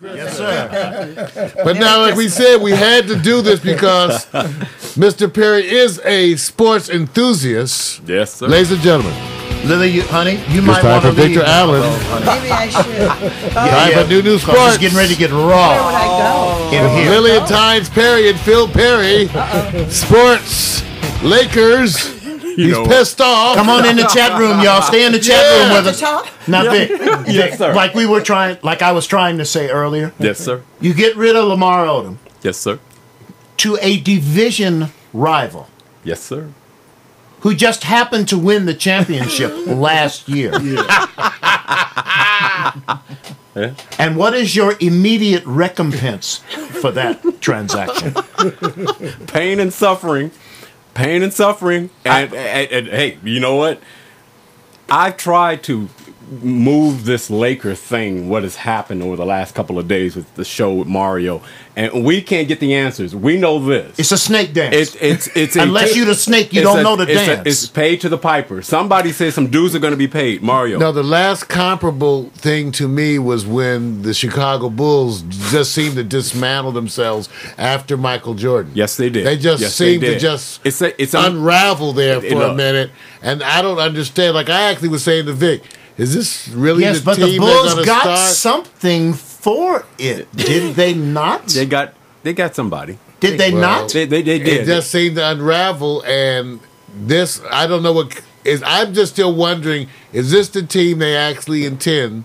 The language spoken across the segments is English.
Yes, sir. But now, like we said, we had to do this because Mr. Perry is a sports enthusiast. Yes, sir. Ladies and gentlemen. Lily, honey, you It's might time want to for Victor leave. Allen. Maybe I should. Time for new sports. It's getting ready to get raw Where would I go? in here. Lillian Tynes Perry and Phil Perry. Sports. Lakers. He's pissed off. Come on in the chat room, y'all. Stay in the chat room with us. Talk? Now, Vic, Yes, sir. like I was trying to say earlier, Yes, sir. you get rid of Lamar Odom Yes, sir. to a division rival Yes, sir. who just happened to win the championship last year. Yeah. And what is your immediate recompense for that transaction? Pain and suffering. Pain and suffering. And hey, you know what? I've tried to move this Laker thing, what has happened over the last couple of days with the show with Mario, and we can't get the answers. We know this. It's a snake dance. It's Unless you're the snake, you don't know the dance. It's paid to the piper. Somebody says some dues are going to be paid. Mario. No, the last comparable thing to me was when the Chicago Bulls just seemed to dismantle themselves after Michael Jordan. Yes, they did. They just Yes, seemed they to did. just It's unravel there for a look. minute. And I don't understand. Like I actually was saying to Vic, is this really yes, the but team the Bulls they're got going to start? something for it, did they not? They got somebody. Did they Well, not? They It did. just seemed to unravel, and this, I don't know what is. I'm just still wondering, is this the team they actually intend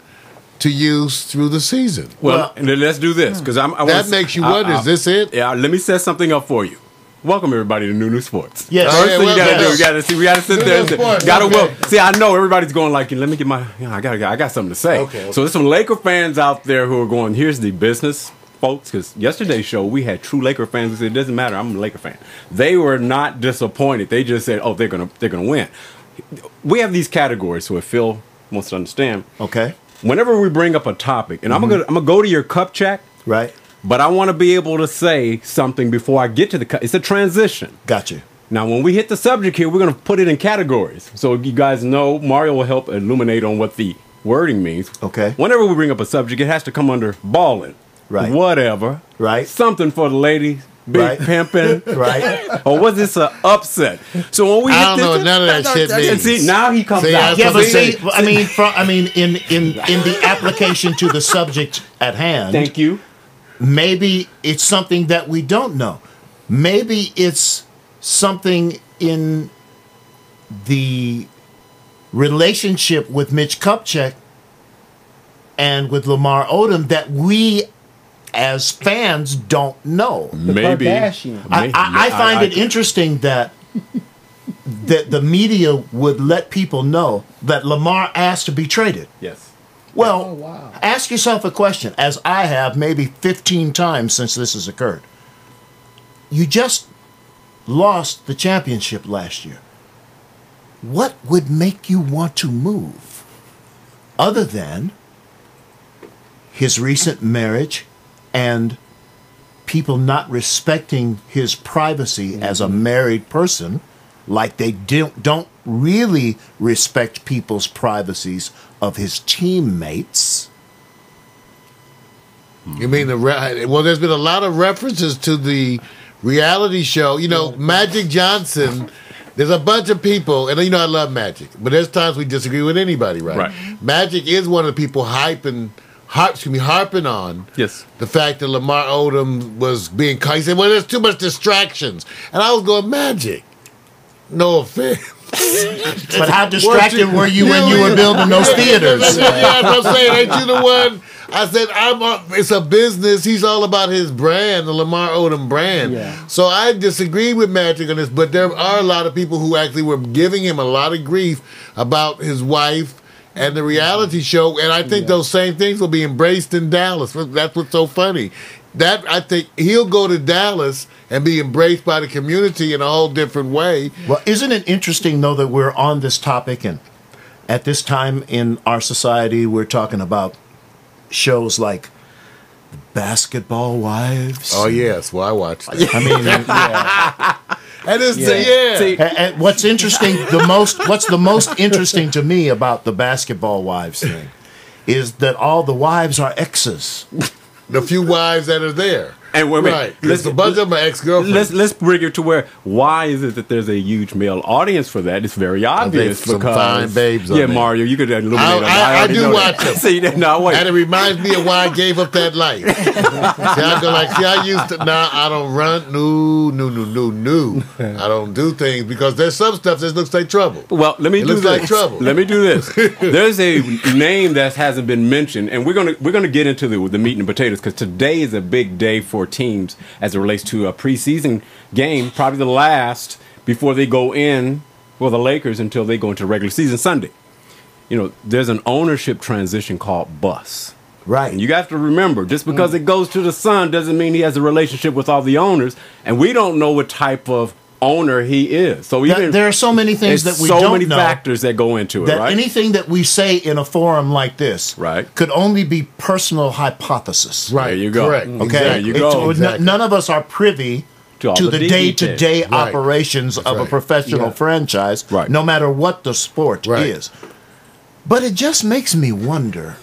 to use through the season? Well, and then let's do this because That makes you wonder, is this it? Yeah, let me set something up for you. Welcome everybody to New Sports. Yes. First yeah, thing you gotta welcome. do, we gotta sit there. And Sports, gotta okay. well. See, I know everybody's going like, let me get my. I got something to say. Okay. So there's some Laker fans out there who are going. Here's the business, folks. Because yesterday's show we had true Laker fans who said it doesn't matter. I'm a Laker fan. They were not disappointed. They just said, oh, they're gonna win. We have these categories. So if Phil wants to understand, Okay. whenever we bring up a topic, and I'm gonna go to your Kupchak. Right. But I want to be able to say something before I get to the. It's a transition. Got you. Now, when we hit the subject here, we're going to put it in categories. So you guys know, Mario will help illuminate on what the wording means. Okay. Whenever we bring up a subject, it has to come under balling. Right. Whatever. Right. Something for the ladies. Big Right. pimping. Right. Or was this an upset? So when we I don't hit know this, what none of that shit and means. see, now he comes See, out. Yeah, but See, see, I mean, in the application to the subject at hand, Thank you. maybe it's something that we don't know. Maybe it's something in the relationship with Mitch Kupchak and with Lamar Odom that we as fans don't know. Maybe. Kardashians. I find it interesting that the media would let people know that Lamar asked to be traded. Yes. Well, Oh, wow. ask yourself a question, as I have maybe 15 times since this has occurred. You just lost the championship last year. What would make you want to move other than his recent marriage and people not respecting his privacy as a married person, like they don't really respect people's privacies of his teammates? You mean well? There's been a lot of references to the reality show. You know, Magic Johnson. There's a bunch of people, and you know I love Magic, but there's times we disagree with anybody, right? Right. Magic is one of the people harping on Yes. the fact that Lamar Odom was being caught. He said, well, there's too much distractions. And I was going, Magic, no offense. But how distracted were you when you were building those theaters? Yeah, that's what I'm saying. Ain't you the one? I said, it's a business. He's all about his brand, the Lamar Odom brand. Yeah. So I disagree with Magic on this, but there are a lot of people who actually were giving him a lot of grief about his wife and the reality show. And I think those same things will be embraced in Dallas. That's what's so funny. That I think he'll go to Dallas and be embraced by the community in a whole different way. Well, isn't it interesting, though, that we're on this topic, and at this time in our society, we're talking about shows like Basketball Wives. Oh yes, well I watched that. I mean, yeah. And it's See, And what's interesting, what's the most interesting to me about the Basketball Wives thing is that all the wives are exes. the few wives that are there. And wait a minute. Right. There's a bunch of my ex-girlfriends. Let's bring it to where, why is it that there's a huge male audience for that? It's very obvious some because fine babes on yeah, there. Mario, you could illuminate. I already do know watch that. them. See, no, wait. And it reminds me of why I gave up that life. I used to, now I don't run, no. I don't do things because there's some stuff that looks like trouble. Well, let me It do looks this. like trouble. Let me do this. There's a name that hasn't been mentioned, and we're gonna get into the meat and potatoes because today is a big day for teams as it relates to a preseason game, probably the last before they go in for the Lakers until they go into regular season Sunday. You know, there's an ownership transition called bus. Right. And you have to remember, just because it goes to the son doesn't mean he has a relationship with all the owners, and we don't know what type of owner he is. So even there are so many things that we so don't many know factors that go into it, that right? anything that we say in a forum like this Right. could only be personal hypothesis. Right. There you go. Correct. Okay. There you go. None of us are privy To all to the the details. day-to-day Right. operations of a right. professional Yeah. franchise, Right. no matter what the sport Right. is. But it just makes me wonder,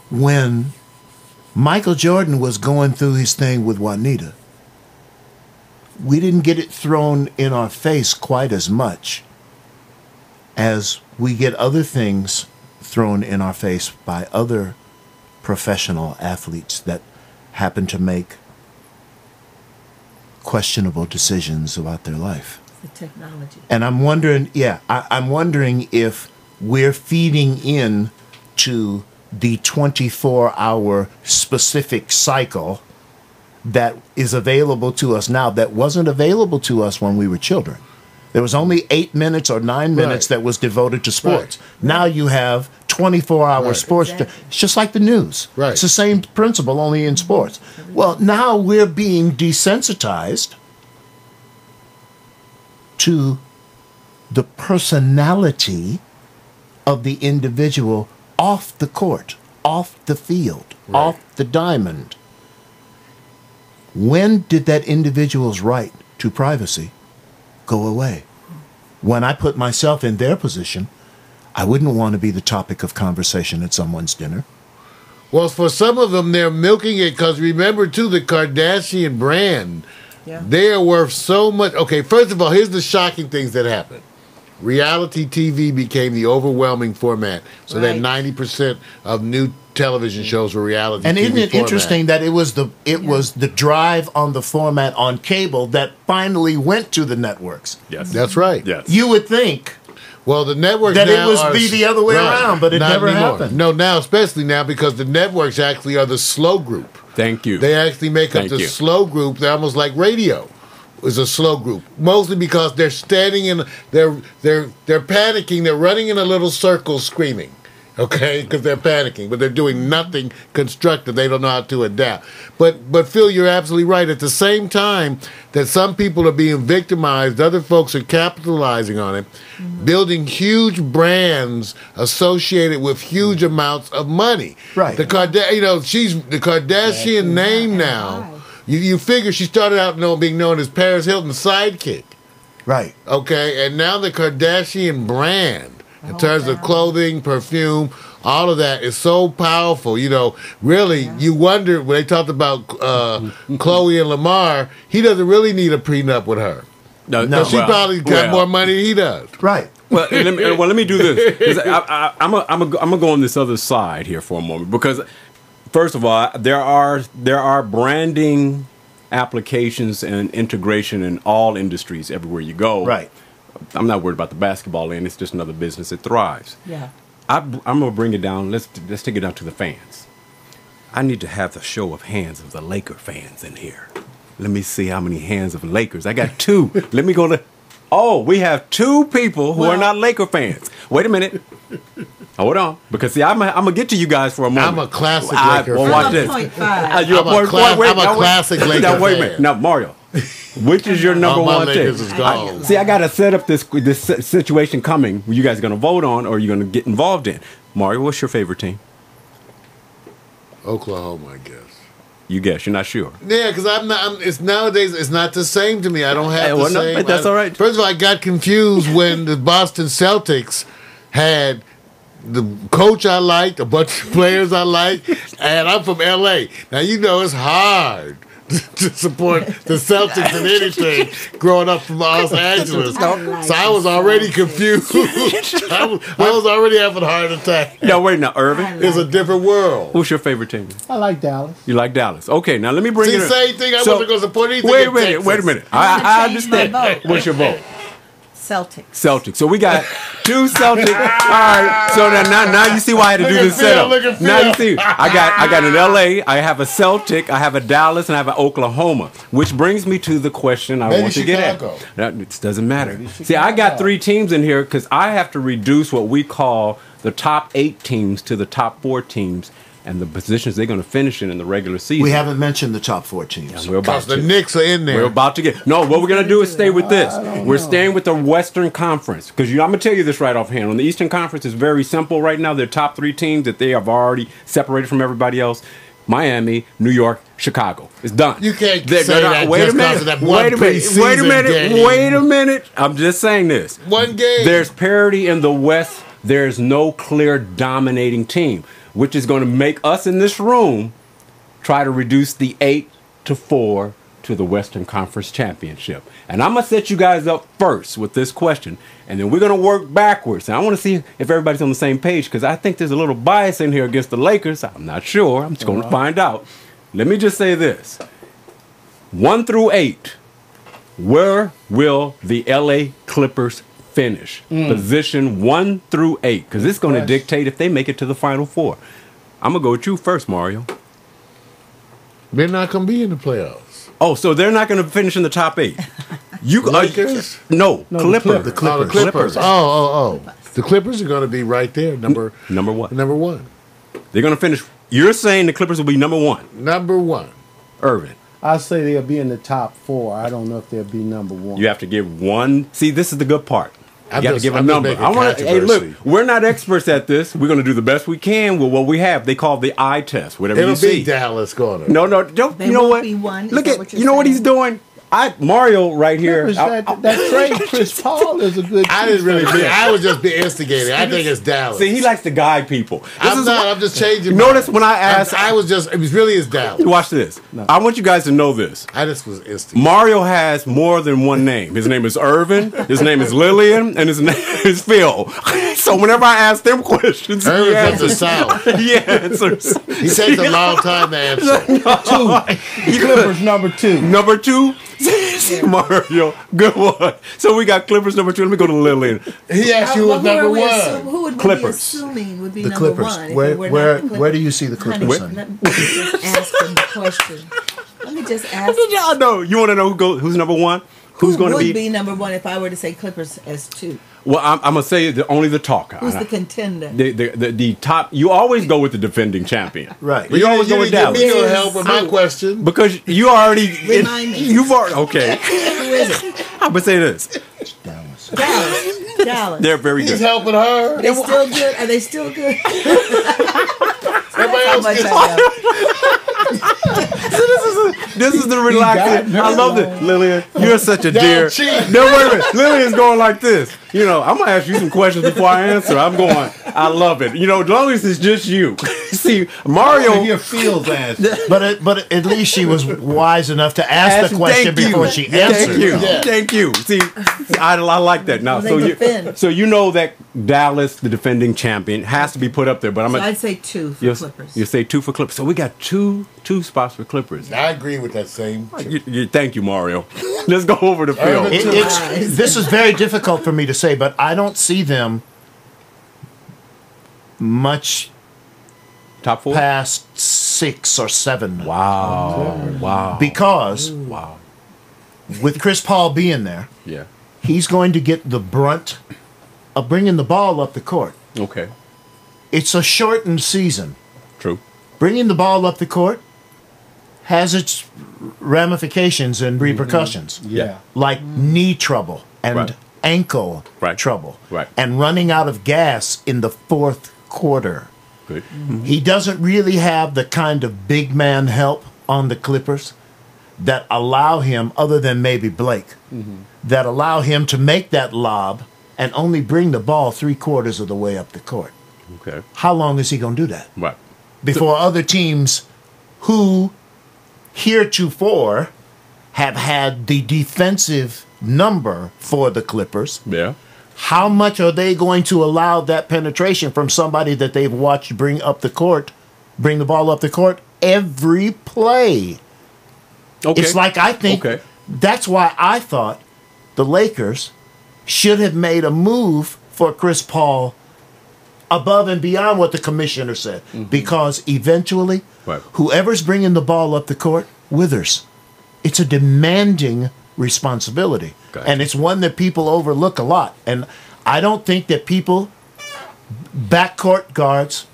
when Michael Jordan was going through his thing with Juanita, we didn't get it thrown in our face quite as much as we get other things thrown in our face by other professional athletes that happen to make questionable decisions about their life. The technology. And I'm wondering, I'm wondering if we're feeding in to the 24-hour specific cycle that is available to us now that wasn't available to us when we were children. There was only 8 minutes or 9 minutes Right. that was devoted to sports. Right. Now you have 24-hour Right. sports. Exactly. It's just like the news. Right. It's the same principle, only in sports. Well, now we're being desensitized to the personality of the individual off the court, off the field, off the diamond. When did that individual's right to privacy go away? When I put myself in their position, I wouldn't want to be the topic of conversation at someone's dinner. Well, for some of them, they're milking it because remember, too, the Kardashian brand, Yeah. they are worth so much. Okay, first of all, here's the shocking things that happened. Reality TV became the overwhelming format, so that Right. 90% of new television shows were reality And TV isn't it format. interesting that it was the drive on the format on cable that finally went to the networks? Yes. That's right. Yes. You would think Well, the networks that it now was are, be the other way around, but it not never anymore. happened. No, now, especially now, because the networks actually are the slow group. Thank you. They actually make up Thank the you. slow group. They're almost like radio is a slow group, mostly because they're standing in, they're panicking. They're running in a little circle, screaming. Okay, because they're panicking, but they're doing nothing constructive. They don't know how to adapt. But Phil, you're absolutely right. At the same time that some people are being victimized, other folks are capitalizing on it, building huge brands associated with huge amounts of money. Right. She's the Kardashian name now. You figure she started out being known as Paris Hilton's sidekick. Right. Okay, and now the Kardashian brand, in terms of clothing, perfume, all of that is so powerful. Really, you wonder when they talked about Chloe and Lamar, he doesn't really need a prenup with her. No, She probably got more money than he does. Right. Well, let me do this. 'Cause I'm gonna go on this other side here for a moment because, first of all, there are branding applications and integration in all industries everywhere you go. Right. I'm not worried about the basketball end. It's just another business. It thrives. Yeah. I'm gonna bring it down. Let's take it down to the fans. I need to have the show of hands of the Laker fans in here. Let me see how many hands of Lakers. I got 2. Let me go to. Oh, we have 2 people who are not Laker fans. Wait a minute. Hold on, because see, I'm gonna get to you guys for a moment. I'm a classic Laker fan. Watch this. 1.5. You're I'm a classic Laker Now wait a fan. minute. Now Mario, which is your number All my one thing? Lakers is gone. See, I got to set up this situation coming. You guys are going to vote on, or you're going to get involved in. Mario, what's your favorite team? Oklahoma, I guess. You guess. You're not sure. Yeah, because it's nowadays it's not the same to me. I don't have Well, the no, same. but that's all right. First of all, I got confused when the Boston Celtics had the coach I liked, a bunch of players I like, and I'm from L.A. Now, you know it's hard to support the Celtics in anything growing up from Los Angeles. So I was already confused. I was already having a heart attack. No, wait, now, Irvin, It's a different world. what's your favorite team? I like Dallas. You like Dallas. Okay, now let me bring See, it in. same thing. I So- wasn't going to support anything. Wait a in minute, Texas. wait a minute. I'm I gonna change my understand. vote. What's your vote? Celtics. Celtics. So we got two Celtics. All right. So now you see why I had to do Look at this Phil, setup. look at Now you Phil. see, I got an LA, I have a Celtic, I have a Dallas, and I have an Oklahoma. Which brings me to the question I Maybe want to get Chicago. at. Now, it doesn't matter. See, I got 3 teams in here because I have to reduce what we call the top 8 teams to the top 4 teams and the positions they're going to finish in the regular season. We haven't mentioned the top 4 teams. We're about Because the to. Knicks are in there. We're about to get. No, what we're going to do is stay with this. We're staying with the Western Conference. Because I'm going to tell you this right offhand. On the Eastern Conference, it's very simple right now. Their top 3 teams that they have already separated from everybody else. Miami, New York, Chicago. It's done. You can't They're say not- that wait just a minute. because of that Wait one a minute. Wait a preseason minute. game. Wait a minute. I'm just saying this. One game. There's parity in the West. There's no clear dominating team, which is going to make us in this room try to reduce the 8 to 4 to the Western Conference Championship. And I'm going to set you guys up first with this question, and then we're going to work backwards. And I want to see if everybody's on the same page, because I think there's a little bias in here against the Lakers. I'm not sure. I'm just going to find out. Let me just say this. 1 through 8, where will the LA Clippers finish? Position 1 through 8, because it's going to dictate if they make it to the Final Four. I'm going to go with you first, Mario. They're not going to be in the playoffs. Oh, so they're not going to finish in the top 8. You Lakers? No, No, Clippers. the Oh, the Clippers. Oh. The Clippers are going to be right there. Number what? Number 1. They're going to finish. You're saying the Clippers will be number 1, Number 1. Irvin. I say they'll be in the top 4. I don't know if they'll be number 1. You have to give one. See, this is the good part. You I'm got to just- give a I'm just number. making I want to. Hey, controversy. look, we're not experts at this. We're going to do the best we can with what we have. They call the eye test. Whatever It'll you see. be Dallas going to. No, don't. They you know won't what? be one. Is Look that at. what you're You know what he's saying? doing? Mario right here. Clippers, that trade Chris Paul is a good. I didn't really mean. I was just being instigating. I think it's Dallas. See, he likes to guide people. I'm not. I'm just changing. Notice mine. when I asked. I was just. It was really is Dallas. Watch this. I want you guys to know this. I just was instigating. Mario has more than one name. His name is Irvin, his name is Lillian, and his name is Phil. So whenever I ask them questions, he Irvin from the answers. South. He answers. He takes a long time to answer. Clippers number 2. Number 2, Mario. Good one. So we got Clippers number 2. Let me go to Lillian. He asked you Well, was number who 1. who would we be Clippers. assuming would be The number Clippers. 1? if Where- it were not where- the Clippers? where do you see the Clippers Honey, in? let me just ask him the question. Let me just ask Did y'all know? You want to know who's number 1? Who's going to would be? be number 1 if I were to say Clippers as 2? Well, I'm going to say only the talker. Who's the contender? The top. You always go with the defending champion. Right. You always go with didn't give Dallas. me no help with my question. Because you already. Remind me. You've already. Okay. Who is it? I'm going to say this. Dallas. Dallas. They're very He's good. helping her. They still good? Are they still good? Everybody How else much gets I know. This is the relaxing. I love it, Lillian. You're such a Y'all dear. cheat. No, wait a minute. Lillian's going like this. You know, I'm gonna ask you some questions before I answer. I'm going. I love it. You know, as long as it's just you. See, Mario. Your Fields answer. But at least she was wise enough to ask the question Thank you. before she answered. Thank you. Yeah. Thank you. See, I like that. Now, Well, they defend. so you know that Dallas, the defending champion, has to be put up there. But I'm So gonna. I'd say 2 for You Clippers. say 2 for Clippers. So we got two spots for Clippers. I agree with that same. Thank you, Mario. Let's go over to Phil. Irvin. This is very difficult for me to say, but I don't see them much Top 4. past 6 or 7. Wow. Wow. Because Wow. with Chris Paul being there, Yeah. he's going to get the brunt of bringing the ball up the court. Okay. It's a shortened season. True. Bringing the ball up the court has its ramifications and repercussions, Yeah. like knee trouble and Right. ankle Right. trouble, Right. and running out of gas in the fourth quarter. Good. He doesn't really have the kind of big man help on the Clippers that allow him, other than maybe Blake, that allow him to make that lob and only bring the ball 3/4 of the way up the court. Okay. How long is he going to do that? Right. Before other teams who heretofore have had the defensive number for the Clippers, Yeah. how much are they going to allow that penetration from somebody that they've watched bring the ball up the court every play? Okay. It's like, I think Okay. that's why I thought the Lakers should have made a move for Chris Paul above and beyond what the commissioner said, because eventually, Right. whoever's bringing the ball up the court withers. It's a demanding responsibility, Gotcha. and it's one that people overlook a lot. And I don't think that people, backcourt guards,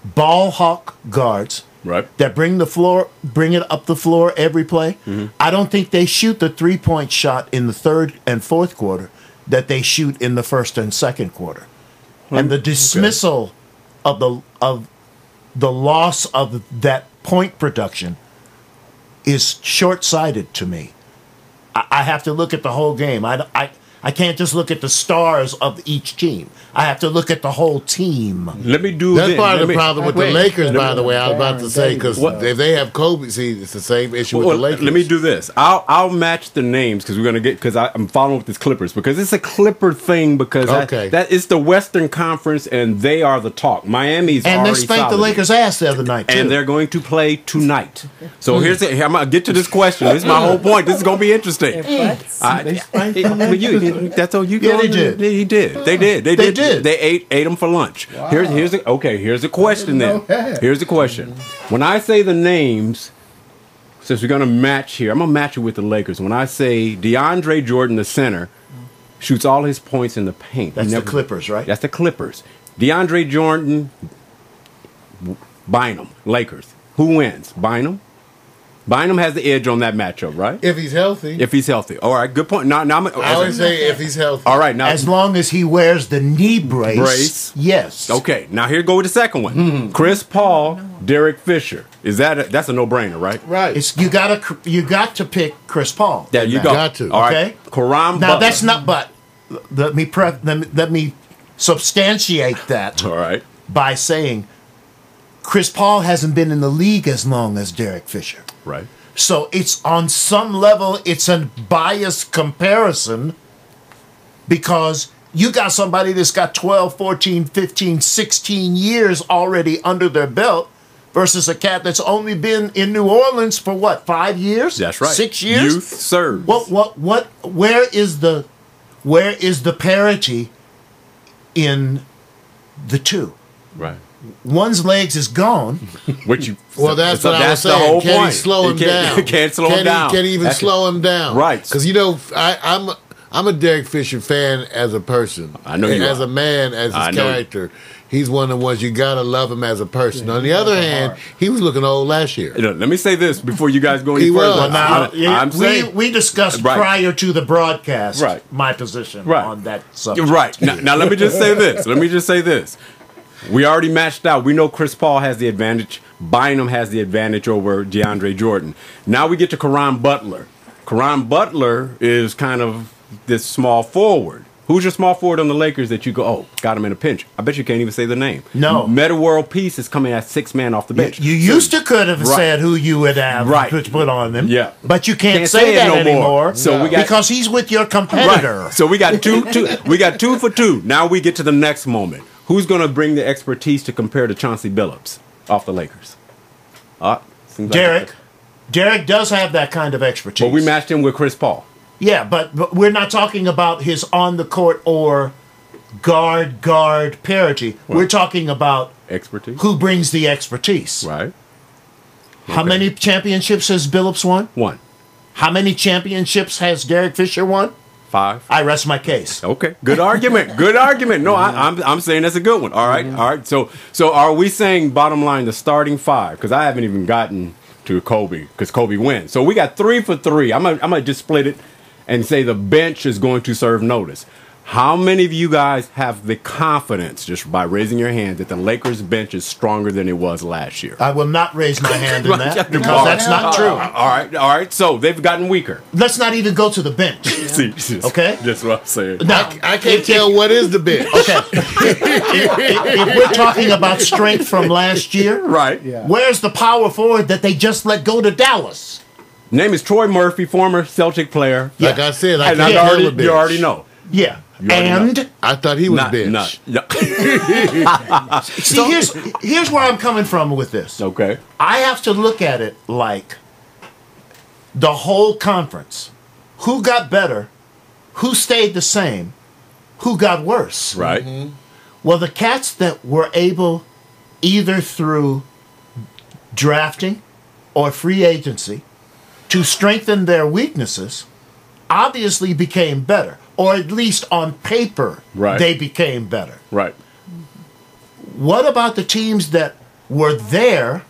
ball hawk guards, Right. that bring it up the floor every play, I don't think they shoot the 3-point shot in the third and fourth quarter that they shoot in the first and second quarter. And the dismissal of the loss of that point production is short-sighted to me. I have to look at the whole game. I can't just look at the stars of each team. I have to look at the whole team. Let me do That's this. part Let of the me- problem with the Wait. Lakers, by the way. I was about to say, because What? if they have Kobe, see, it's the same issue with Well, the Lakers. let me do this. I'll match the names because we're gonna get I'm following with this Clippers because it's a Clipper thing because Okay. that is the Western Conference and they are the talk. Miami's And they already spanked the solid. Lakers' ass the other night, too. And they're going to play tonight. So I'm gonna get to this question. This is my whole point. This is gonna be interesting. That's all you. Yeah, go they on. did. They did. They did. They They did. did. They ate them for lunch. Here's the question then. Here's the question. When I say the names, since we're gonna match here, I'm gonna match it with the Lakers. When I say DeAndre Jordan, the center, shoots all his points in the paint. That's He the never- Clippers, right? That's the Clippers. DeAndre Jordan, Bynum, Lakers. Who wins? Bynum? Bynum has the edge on that matchup, right? If he's healthy. If he's healthy. All right, good point. Now I always say if he's healthy. all right, now As long as he wears the knee brace. Yes. okay, now here go with the second one. Chris Paul, Derek Fisher. That's a no-brainer, right? Right. It's you got to pick Chris Paul. There you go. Got to. All right. Okay. Karam Now Butler. that's not. But let me substantiate that All right. by saying Chris Paul hasn't been in the league as long as Derek Fisher. Right. So it's on some level, it's a biased comparison because you got somebody that's got 12, 14, 15, 16 years already under their belt versus a cat that's only been in New Orleans for what, 5 years? That's right. 6 years? Youth serves. Where is the parity in the two? Right. One's legs is gone. Which you Well, that's what I was that's the saying. whole Can point. he slow him down? Can't slow him down. Can he even slow him down? Right. Because I'm a Derek Fisher fan as a person. I know you as are. a man, as I his know you. character. He's one of the ones you gotta love him as a person. On the other hand, he was looking old last year. You know, let me say this before you guys go any He further. was. Well, Now, I'm saying we discussed Right. prior to the broadcast Right. my position Right. on that subject. right now. Let me just say this. We already matched out. We know Chris Paul has the advantage. Bynum has the advantage over DeAndre Jordan. Now we get to Karan Butler. Karan Butler is kind of this small forward. Who's your small forward on the Lakers that you go, oh, got him in a pinch? I bet you can't even say the name. No. Meta World Peace is coming at 6 man off the bench. You used to could have Right. said who you would have Right. put on them. Yeah. But you can't Can't say say it that no more. anymore. So we got- because he's with your competitor. Right. So we got two. We got 2 for 2. Now we get to the next moment. Who's going to bring the expertise to compare to Chauncey Billups off the Lakers? Seems like Derek does have that kind of expertise. But we matched him with Chris Paul. Yeah, but we're not talking about his on the court or guard parity. We're talking about Expertise. who brings the expertise. Right. How Okay. many championships has Billups won? 1. How many championships has Derek Fisher won? 5. I rest my case. Okay. Good argument. Good argument. No, I'm saying that's a good one. All right. All right. So are we saying bottom line the starting 5? Because I haven't even gotten to Kobe because Kobe wins. So we got 3 for 3. I'm gonna just split it and say the bench is going to serve notice. How many of you guys have the confidence, just by raising your hand, that the Lakers bench is stronger than it was last year? I will not raise my hand in that because that's not true. All right. So they've gotten weaker. Let's not even go to the bench. See, Okay? That's what I'm saying. Now, I can't tell what is the bench. okay. If we're talking about strength from last year, Right. Yeah. where's the power forward that they just let go to Dallas? Name is Troy Murphy, former Celtic player. Like I said, I And can't tell the bench. you already know. Yeah. already And I thought he was Not, bench. see, here's where I'm coming from with this. Okay. I have to look at it like the whole conference. Who got better? Who stayed the same? Who got worse? Right. Well, the cats that were able, either through drafting or free agency, to strengthen their weaknesses, obviously became better. Or at least on paper, Right. they became better. Right. What about the teams that were there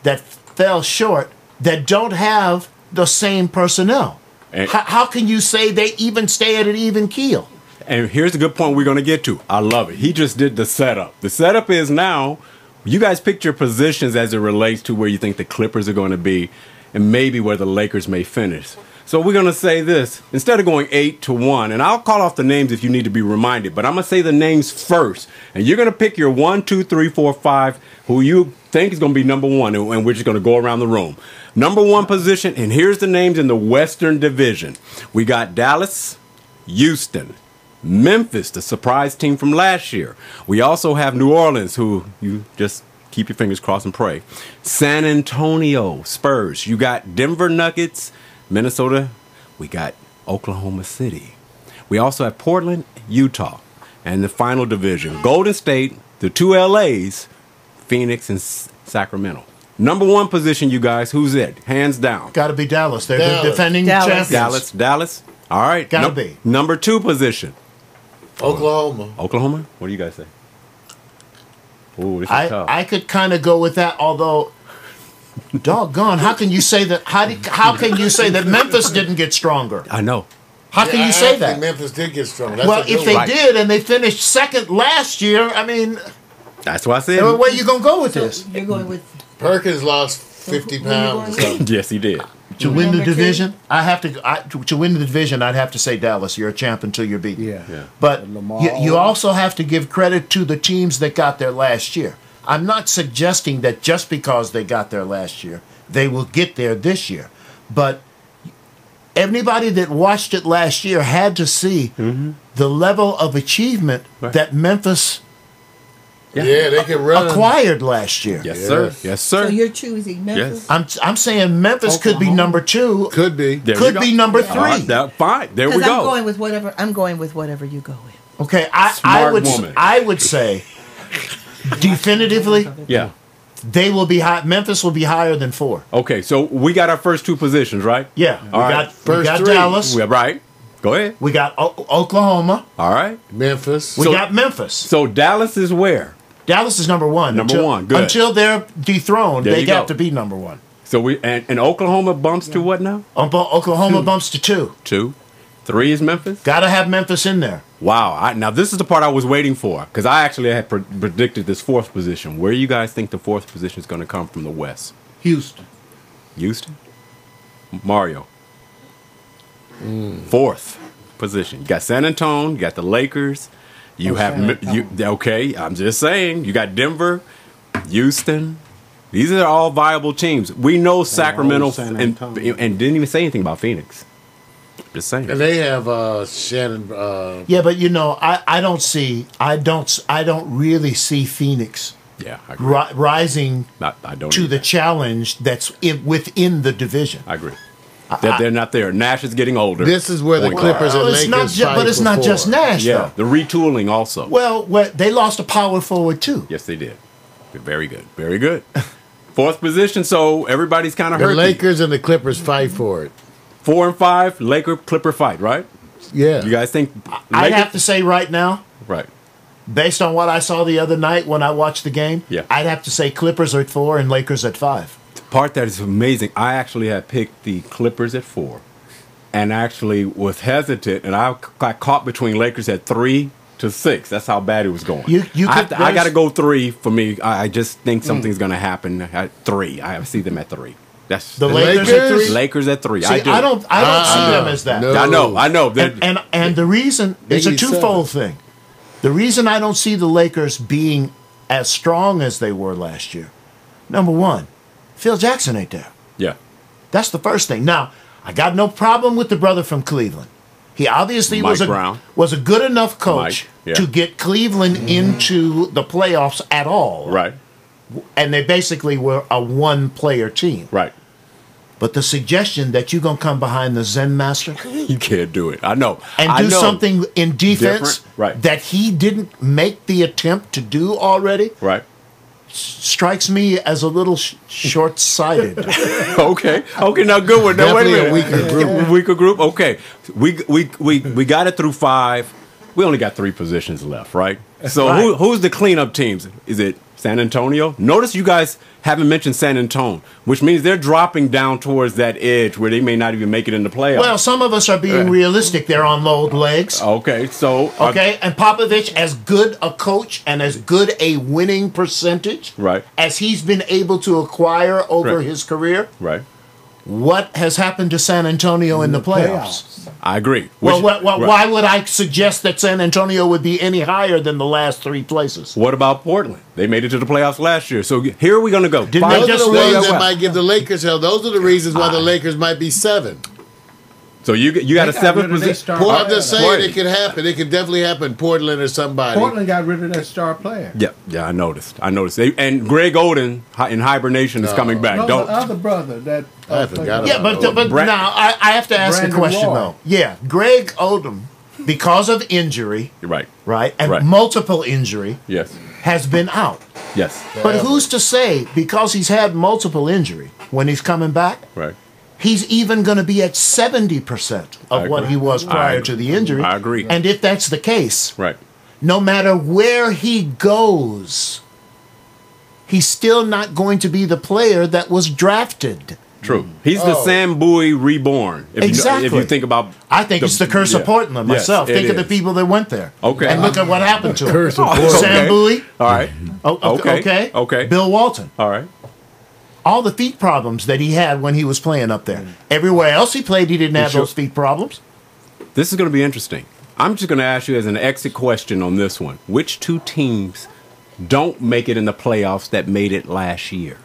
that fell short that don't have the same personnel? And- How can you say they even stay at an even keel? And here's a good point we're going to get to. I love it. He just did the setup. The setup is now, you guys picked your positions as it relates to where you think the Clippers are going to be and maybe where the Lakers may finish. So we're going to say this. Instead of going 8-1, and I'll call off the names if you need to be reminded, but I'm going to say the names first. And you're going to pick your 1, 2, 3, 4, 5, who you think is going to be number one, and we're just going to go around the room. Number one position, and here's the names in the Western Division. We got Dallas, Houston, Memphis, the surprise team from last year. We also have New Orleans, who you just keep your fingers crossed and pray. San Antonio, Spurs. You got Denver Nuggets, Minnesota. We got Oklahoma City. We also have Portland, Utah. And the final division, Golden State, the two LAs, Phoenix and Sacramento. Number one position, you guys. Who's it? Hands down. Got to be Dallas. They're Dallas. the defending Dallas. champions. Dallas. All right. Gotta be. Number two position. Oklahoma. Oklahoma? What do you guys say? Ooh, this is tough. I could kind of go with that, although, doggone, how can you say that? How can you say that Memphis didn't get stronger? I know. How can Yeah, you say actually, that? Memphis did get strong. That's Well, a good if they one. did and they finished second last year, I mean, That's why I said. where you gonna go with this? You're going with Perkins lost 50 Who- who you pounds or going something. Yes, he did. To win the Number two? division, to win the division, I'd have to say Dallas. You're a champ until you're beaten. Yeah. Yeah. But Lamar you Odom. also have to give credit to the teams that got there last year. I'm not suggesting that just because they got there last year, they will get there this year. But everybody that watched it last year had to see the level of achievement Right. that Memphis Yeah, they can run. acquired last year. Yes, Yes. sir. Yes, sir. so you're choosing Memphis. I'm saying Memphis could be Oklahoma. number 2, Could be. There we could go. be number All 3. right, fine. There we Because go. I'm going with whatever you go with. Okay, Smart woman. I would say definitively Yeah. they will be high. Memphis will be higher than 4. Okay, so we got our first two positions, right? Yeah, All we right. got First we got three. Dallas, We right. Go ahead. we got Oklahoma, All right. Memphis. we So- got Memphis. So Dallas is where? Dallas is number 1. Number one, good. Until they're dethroned, There they you have go. to be number 1. So and Oklahoma bumps to what now? Oklahoma bumps to 2. 2. 3 is Memphis. Got to have Memphis in there. Wow. Now this is the part I was waiting for because I actually had predicted this fourth position. Where do you guys think the fourth position is going to come from the West? Houston. Houston? Mario. Fourth position. You got San Antonio. You got the Lakers. You have San Antonio. okay. I'm just saying. You got Denver, Houston. These are all viable teams. We know Sacramento San and Antonio. didn't even say anything about Phoenix. Just saying. And they have Shannon. Yeah, but I don't really see Phoenix Yeah, I agree. rising I don't to either. the challenge that's within the division. I agree. They're not there. Nash is getting older. This is where the Point Clippers guard. and It's Lakers not fight but it's for not four. just Nash, Yeah, though. the retooling also. Well, they lost a power forward too. Yes, they did. Very good. Very good. Fourth position, so everybody's kind of The hurt. Lakers and the Clippers fight for it. 4 and 5, Laker Clipper fight, right? Yeah. You guys think? I'd Lakers- have to say right now, right. based on what I saw the other night when I watched the game, Yeah. I'd have to say Clippers are at 4 and Lakers at 5. The part that is amazing, I actually had picked the Clippers at 4. and actually was hesitant, and I got caught between Lakers at 3-6. That's how bad it was going. I got to go 3 for me. I just think something's going to happen at 3. I see them at 3. That's the Lakers at 3. Lakers at 3. See, I don't see them as that. No. I know. And the reason it's a twofold thing. The reason I don't see the Lakers being as strong as they were last year. Number one, Phil Jackson ain't there. Yeah. That's the first thing. Now, I got no problem with the brother from Cleveland. He obviously was a good enough coach to get Cleveland into the playoffs at all. Right. And they basically were a one-player team. Right. But the suggestion that you're going to come behind the Zen Master You can't do it. I know. and do something in defense Different. that he didn't make the attempt to do already Right. strikes me as a little short-sighted. Okay. Now good one. Now, wait a Definitely minute. a weaker group. Weaker group. Okay. We got it through 5. We only got 3 positions left, right? So Right. who's the cleanup teams? Is it San Antonio? Notice you guys haven't mentioned San Antonio, which means they're dropping down towards that edge where they may not even make it in the playoffs. Well, some of us are being realistic. They're on low legs. Okay, so And Popovich, as good a coach and as good a winning percentage Right. as he's been able to acquire over Right. his career, right. what has happened to San Antonio in the playoffs? I agree. Well, Which- why would I suggest that San Antonio would be any higher than the last 3 places? What about Portland? They made it to the playoffs last year. So here we're going to go. Didn't they Those just are the lay ones that out- might give the Lakers hell. Those are the reasons why the Lakers might be 7. So you got a They got 7th rid of their position. star I'm player, just though. saying it could happen. It could definitely happen. Portland or somebody. Portland got rid of their star player. Yeah, I noticed. And Greg Oden in hibernation is coming back. No, Don't. the other brother that I forgot Yeah, about but now I have to ask a Brandon question, Roy. though. Yeah, Greg Odom, because of injury, Right. and Right. multiple injury, Yes. has been out. Yes. But who's to say, because he's had multiple injury, when he's coming back, Right. he's even going to be at 70% of I what agree. he was I prior agree. to the injury. I agree. And if that's the case, Right. no matter where he goes, he's still not going to be the player that was drafted. True. He's the Sam Bowie reborn. If Exactly. if you think about, I think it's the curse of Portland myself. Yes, Think it of the is. people that went there. Okay. And look at what happened to him. Curse of Portland. Sam Okay. Bowie. All right. Okay. Bill Walton. All right. All the feet problems that he had when he was playing up there. Everywhere else he played, he didn't have sure? those feet problems. This is going to be interesting. I'm just going to ask you as an exit question on this one. Which 2 teams don't make it in the playoffs that made it last year?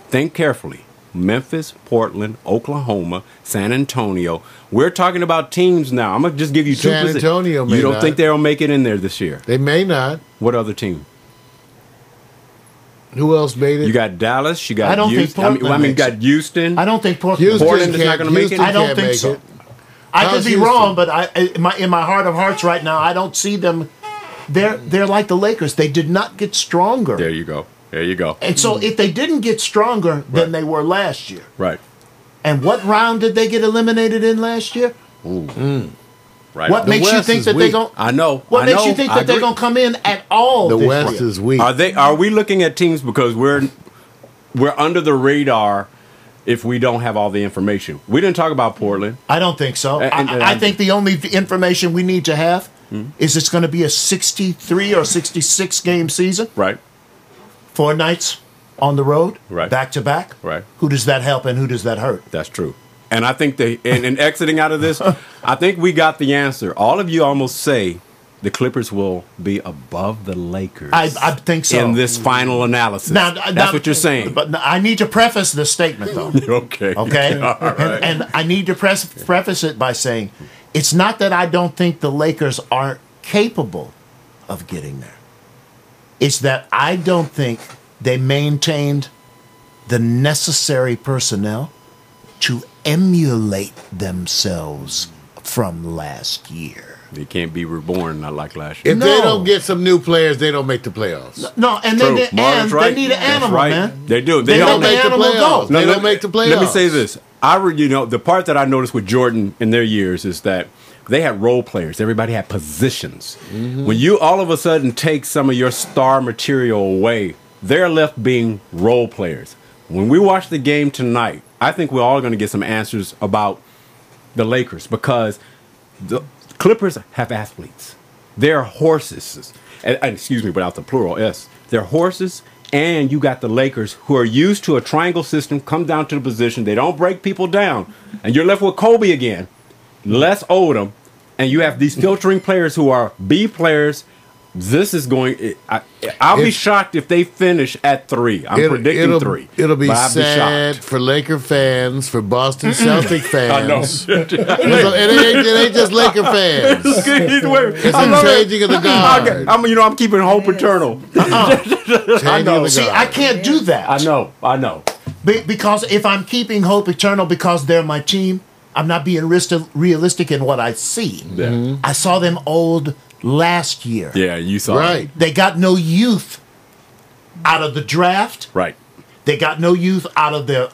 Think carefully. Memphis, Portland, Oklahoma, San Antonio. We're talking about teams now. I'm going to just give you 2 San positions. Antonio may You don't not. think they'll make it in there this year? They may not. What other team? Who else made it? You got Dallas. You got I don't think Houston. Portland you makes got Houston. I don't think Portland. Houston Portland is not can't- gonna make it? Houston I don't can't think make so. it. I How's could be Houston? wrong, but in my heart of hearts right now, I don't see them. They're like the Lakers. They did not get stronger. There you go. There you go. And so if they didn't get stronger than they were last year, Right. and what round did they get eliminated in last year? Right. What The makes you West think is that they're weak. going? I know. What I makes know. you think I that they're agree. going to come in at all? The this West year? is weak. Are we looking at teams because we're under the radar if we don't have all the information? We didn't talk about Portland. I don't think so. And- I think the only information we need to have is it's going to be a 63 or 66 game season, Right. 4 nights on the road, Right. back to back. Right. Who does that help and who does that hurt? That's true. And I think in exiting out of this, I think we got the answer. All of you almost say the Clippers will be above the Lakers. I think so. In this final analysis. That's what you're saying. But I need to preface this statement, though. Okay. Okay? All right. And I need to preface it by saying it's not that I don't think the Lakers aren't capable of getting there. It's that I don't think they maintained the necessary personnel to emulate themselves from last year. They can't be reborn, not like last year. If No. they don't get some new players, they don't make the playoffs. No, and True. they Marvin's right. need an That's animal, right. man. They do. They They let don't the make the animal go. playoffs. They No, don't make the playoffs. Let me say this. The part that I noticed with Jordan in their years is that they had role players. Everybody had positions. When you all of a sudden take some of your star material away, they're left being role players. When we watch the game tonight, I think we're all going to get some answers about the Lakers because the Clippers have athletes. They're horses. And excuse me, without the plural S. They're horses, and you got the Lakers who are used to a triangle system, come down to the position. They don't break people down. And you're left with Kobe again, Les Odom, and you have these filtering players who are B players. This is going. I'll be shocked if they finish at 3. I'm predicting 3. It'll be but I'll sad shocked. for Laker fans, for Boston Celtic fans. I know. It ain't just Laker fans. It's a changing of the guard. I'm keeping hope eternal. I know. See, I can't do that. I know. Because if I'm keeping hope eternal because they're my team, I'm not being realistic in what I see. Yeah. I saw them old last year. Yeah, you saw Right. it. They got no youth out of the draft. Right. They got no youth out of the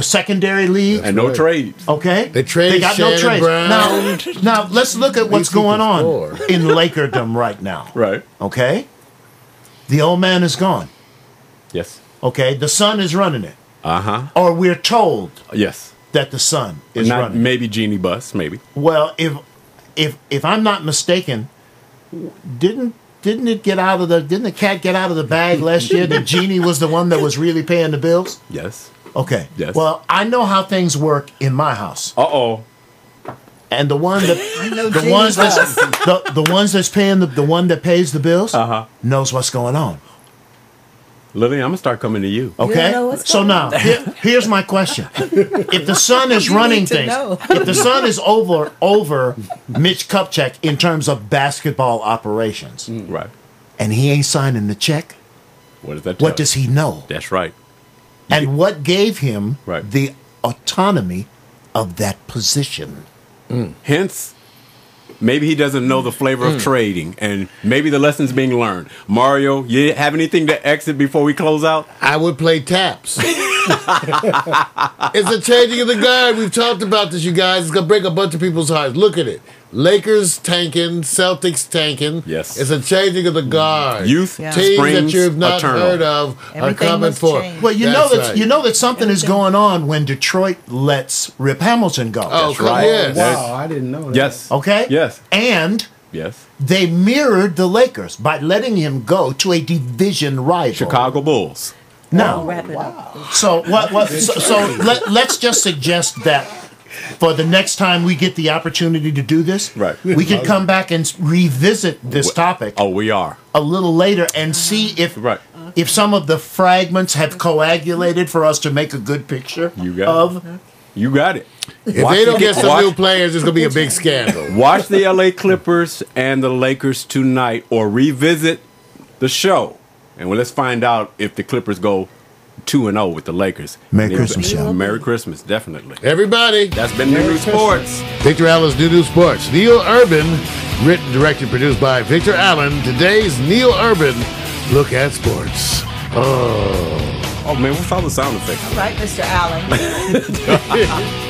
secondary league. And no trades. Okay, They traded got Shannon no trades. Brown. Now let's look at what's These people going on score. in Lakerdom right now. Right. Okay, the old man is gone. Yes. Okay, the son is running it, Uh-huh. or we're told Yes. that the son is Not running. maybe Genie Bus, maybe. Well, if I'm not mistaken, didn't the cat get out of the bag last year? That Genie was the one that was really paying the bills. Yes. Okay. Yes. Well, I know how things work in my house, Uh-oh. and the one that know the Genie ones that's does. the ones that's paying the one that pays the bills Uh-huh. knows what's going on. Lily, I'm going to start coming to you. Okay. know what's So going now, here's my question: if the son is You running need to things, know. if the son is over Mitch Kupchak in terms of basketball operations, Right. and he ain't signing the check, What does that tell what does he know? That's right. And what gave him Right. the autonomy of that position? Hence, maybe he doesn't know the flavor of trading, and maybe the lesson's being learned. Mario, you have anything to exit before we close out? I would play taps. It's a changing of the guard. We've talked about this, you guys. It's going to break a bunch of people's hearts. Look at it. Lakers tanking, Celtics tanking. Yes. It's a changing of the guard. Youth Yeah. Teams that springs you've not eternal. heard of are Everything coming must for. change. Well, you That's know that right. you know that something is going on when Detroit lets Rip Hamilton go. Oh, That's come right. yes. Wow, I didn't know that. Yes. Okay. Yes. And Yes. they mirrored the Lakers by letting him go to a division rival. Chicago Bulls. Now, Wrap it up. so let's just suggest that for the next time we get the opportunity to do this, Right. we could come back and revisit this topic Oh, we are. a little later and see Right. if some of the fragments have coagulated for us to make a good picture You got of. You got it. If they don't get some new players, it's going to be a big scandal. Watch the LA Clippers and the Lakers tonight, or revisit the show, and let's find out if the Clippers go 2-0 with the Lakers. Merry Christmas, y'all. Merry Christmas, definitely. Everybody, That's been New Sports. Victor Allen's New Sports. Neil Urban, written, directed, produced by Victor Allen. Today's Neil Urban Look at Sports. Oh man, what's all the sound effects? Right, Mr. Allen.